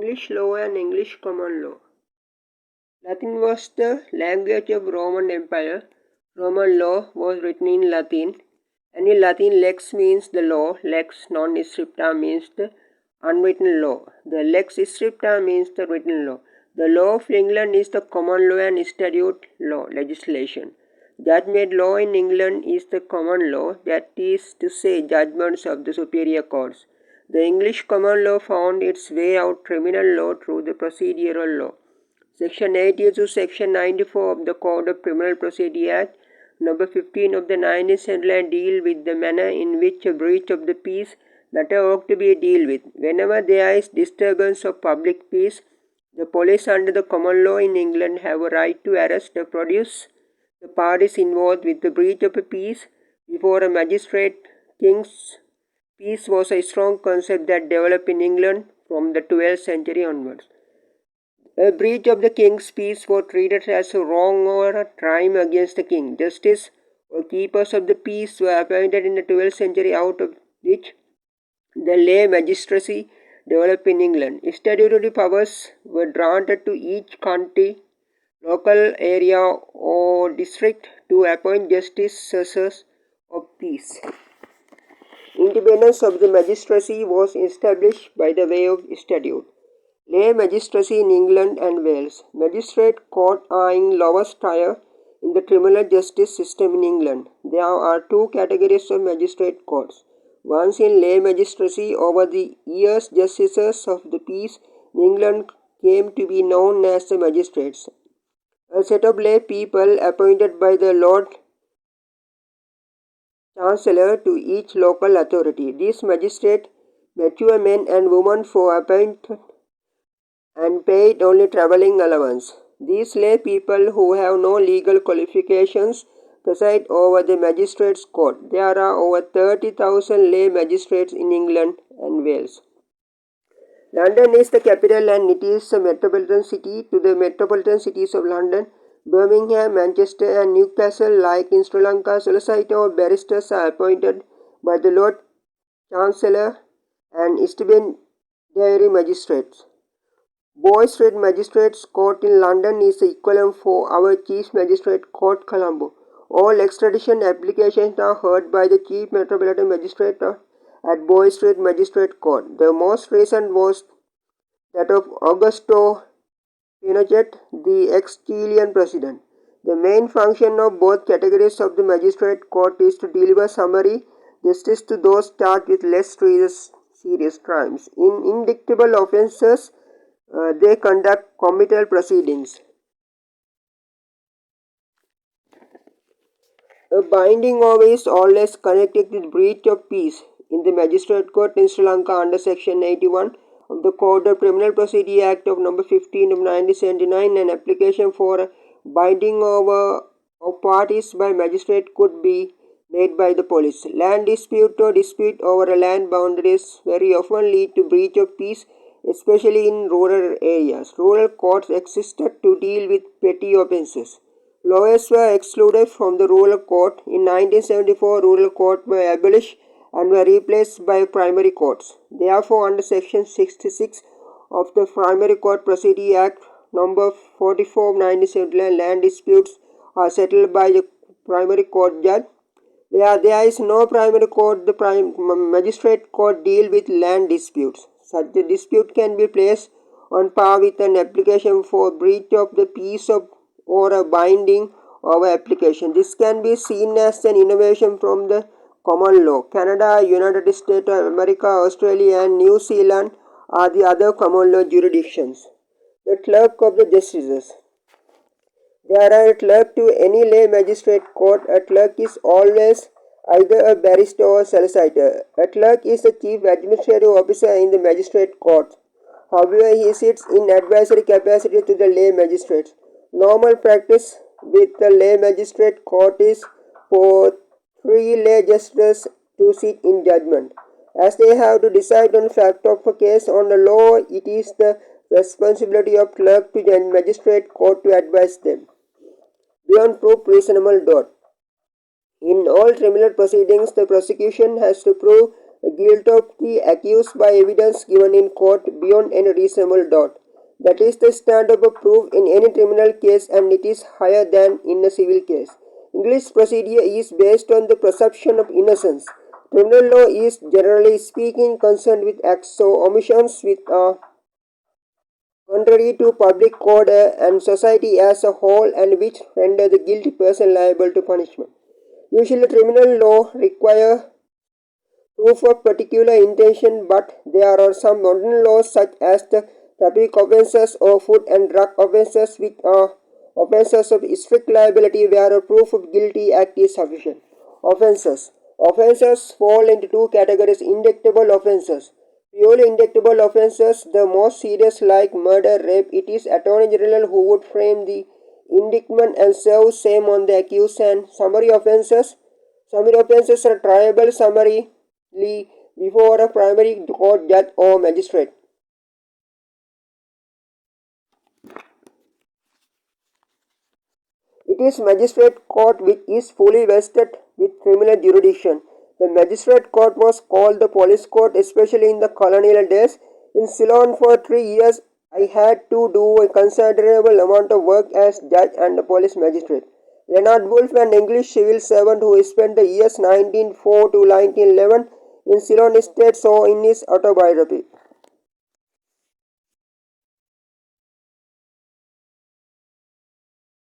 English law and English common law. Latin was the language of Roman Empire. Roman law was written in Latin, and in Latin lex means the law, lex non scripta means the unwritten law. The lex scripta means the written law. The law of England is the common law and statute law legislation. Judge-made law in England is the common law, that is to say judgments of the superior courts. The English common law found its way out criminal law through the procedural law. Section 80 to Section 94 of the Code of Criminal Procedure Act, number 15 of the 19th century, deal with the manner in which a breach of the peace matter ought to be dealt with. Whenever there is disturbance of public peace, the police under the common law in England have a right to arrest or produce the parties involved with the breach of a peace before a magistrate. King's peace was a strong concept that developed in England from the 12th century onwards. A breach of the king's peace was treated as a wrong or a crime against the king. Justice or keepers of the peace were appointed in the 12th century, out of which the lay magistracy developed in England. Statutory powers were granted to each county, local area or district to appoint justices of peace. Independence of the magistracy was established by the way of statute. Lay magistracy in England and Wales. Magistrate courts are in lowest tier in the criminal justice system in England. There are two categories of magistrate courts. Once in lay magistracy, over the years justices of the peace in England came to be known as the magistrates. A set of lay people appointed by the Lord Chancellor to each local authority. These magistrates, mature men and women, for appointed and paid only travelling allowance. These lay people, who have no legal qualifications, preside over the magistrates' court. There are over 30,000 lay magistrates in England and Wales. London is the capital and it is a metropolitan city. To the metropolitan cities of London, Birmingham, Manchester and Newcastle, like in Sri Lanka, solicitors or barristers are appointed by the Lord Chancellor and stipendiary magistrates. Bow Street Magistrates Court in London is the equivalent for our Chief Magistrate Court, Colombo. All extradition applications are heard by the Chief Metropolitan Magistrate at Bow Street Magistrate Court. The most recent was that of Augusto Pinochet, the ex-Chilean president. The main function of both categories of the magistrate court is to deliver summary justice to those charged with less serious crimes. In indictable offences, they conduct committal proceedings. A binding order is always connected with breach of peace. In the Magistrate Court in Sri Lanka, under Section 81 of the Code of Criminal Procedure Act of number 15 of 1979, an application for a binding over of parties by magistrate could be made by the police. Land dispute or dispute over land boundaries very often lead to breach of peace, especially in rural areas. Rural courts existed to deal with petty offences. Lawyers were excluded from the rural court. In 1974, rural courts were abolished and were replaced by primary courts. Therefore, under Section 66 of the Primary Court Procedure Act number 44 of 1979, land disputes are settled by the primary court judge. Where there is no primary court, the magistrate court deal with land disputes. Such a dispute can be placed on par with an application for breach of the peace or a binding over application. This can be seen as an innovation from the common law. Canada, United States of America, Australia and New Zealand are the other common law jurisdictions. The clerk of the justices. There are a clerk to any lay magistrate court. A clerk is always either a barrister or solicitor. A clerk is the chief administrative officer in the magistrate court. However, he sits in advisory capacity to the lay magistrates. Normal practice with the lay magistrate court is for 3 lay justices to sit in judgment. As they have to decide on fact of a case on the law, it is the responsibility of clerk to the magistrate court to advise them. Beyond proof, reasonable doubt. In all criminal proceedings, the prosecution has to prove the guilt of the accused by evidence given in court beyond any reasonable doubt. That is the standard of proof in any criminal case, and it is higher than in a civil case. English procedure is based on the presumption of innocence. Criminal law is, generally speaking, concerned with acts or omissions which are contrary to public order and society as a whole, and which render the guilty person liable to punishment. Usually criminal law require proof of particular intention, but there are some modern laws such as the traffic offences or food and drug offences which are offences of strict liability where a proof of guilty act is sufficient. Offences. Offences fall into two categories: indictable offences. Purely indictable offences, the most serious like murder, rape. It is Attorney General who would frame the indictment and serve same on the accused. And summary offences. Summary offences are triable summarily before a primary court judge or magistrate. It is magistrate court which is fully vested with criminal jurisdiction. The magistrate court was called the police court, especially in the colonial days. In Ceylon for 3 years, I had to do a considerable amount of work as judge and police magistrate. Leonard Woolf, an English civil servant who spent the years 1904 to 1911 in Ceylon State, saw in his autobiography.